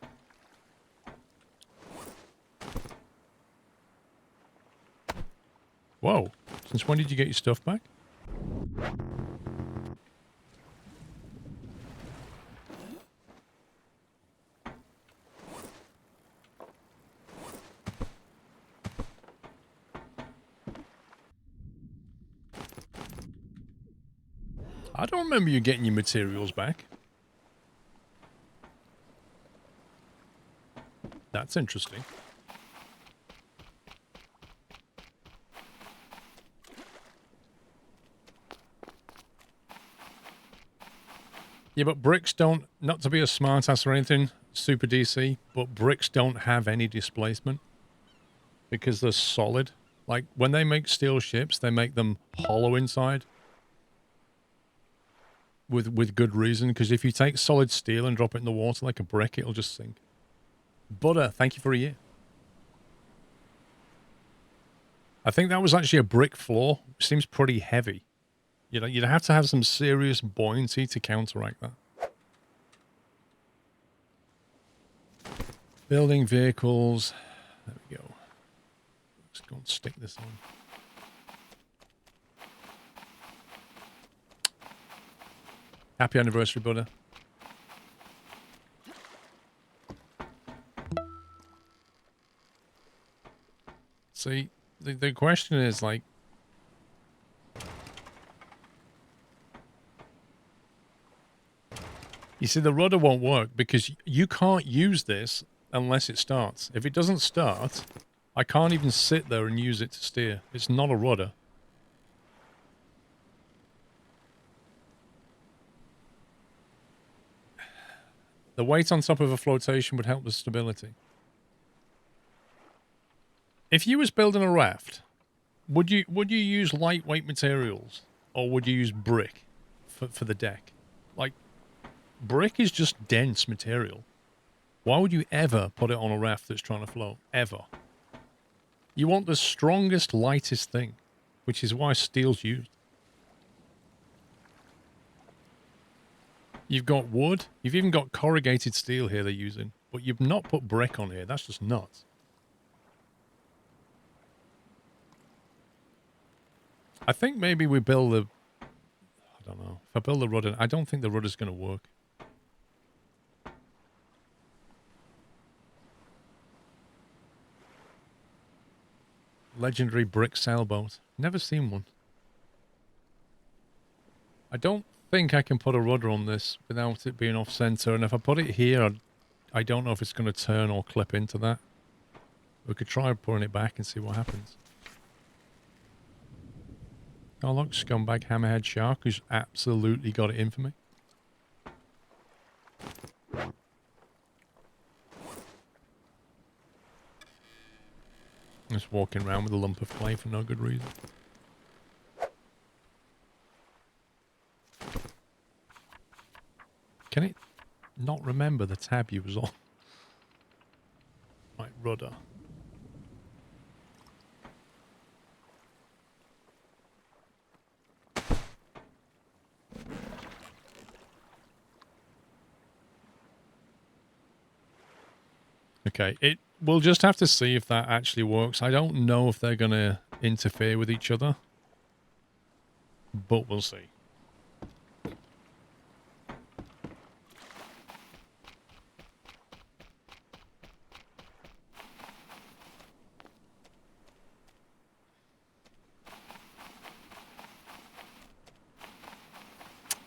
Whoa. Since when did you get your stuff back? I don't remember you getting your materials back. That's interesting. Yeah, but bricks don't, not to be a smartass or anything, super DC, but bricks don't have any displacement because they're solid. Like, when they make steel ships, they make them hollow inside with good reason, because if you take solid steel and drop it in the water like a brick, it'll just sink. Butter, thank you for a year. I think that was actually a brick floor. Seems pretty heavy. You know, you'd have to have some serious buoyancy to counteract that. Building vehicles. There we go. Let's go and stick this on. Happy anniversary, Buddha. See, the question is like, you see, the rudder won't work because you can't use this unless it starts. If it doesn't start, I can't even sit there and use it to steer. It's not a rudder. The weight on top of a flotation would help the stability. If you was building a raft, would you use lightweight materials or would you use brick for the deck? Like, brick is just dense material. Why would you ever put it on a raft that's trying to float? Ever. You want the strongest, lightest thing, which is why steel's used. You've got wood. You've even got corrugated steel here they're using. But you've not put brick on here. That's just nuts. I think maybe we build the... I don't know. If I build the rudder... I don't think the rudder's going to work. Legendary brick sailboat. Never seen one. I don't think I can put a rudder on this without it being off center, and if I put it here, I don't know if it's going to turn or clip into that. We could try pulling it back and see what happens. Oh look, scumbag hammerhead shark who's absolutely got it in for me. Just walking around with a lump of clay for no good reason. Can it not remember the tab you was on? Right, rudder. Okay, we'll just have to see if that actually works. I don't know if they're going to interfere with each other, but we'll see.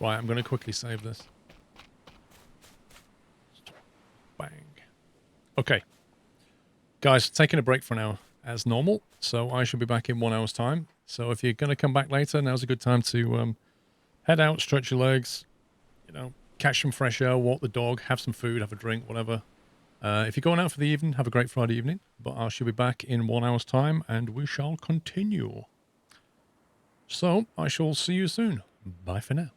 Right, I'm going to quickly save this. Bang. Okay. Guys, taking a break for now as normal, so I should be back in 1 hour's time. So if you're going to come back later, now's a good time to head out, stretch your legs, catch some fresh air, walk the dog, have some food, have a drink, whatever. If you're going out for the evening, have a great Friday evening. But I shall be back in 1 hour's time, and we shall continue. So I shall see you soon. Bye for now.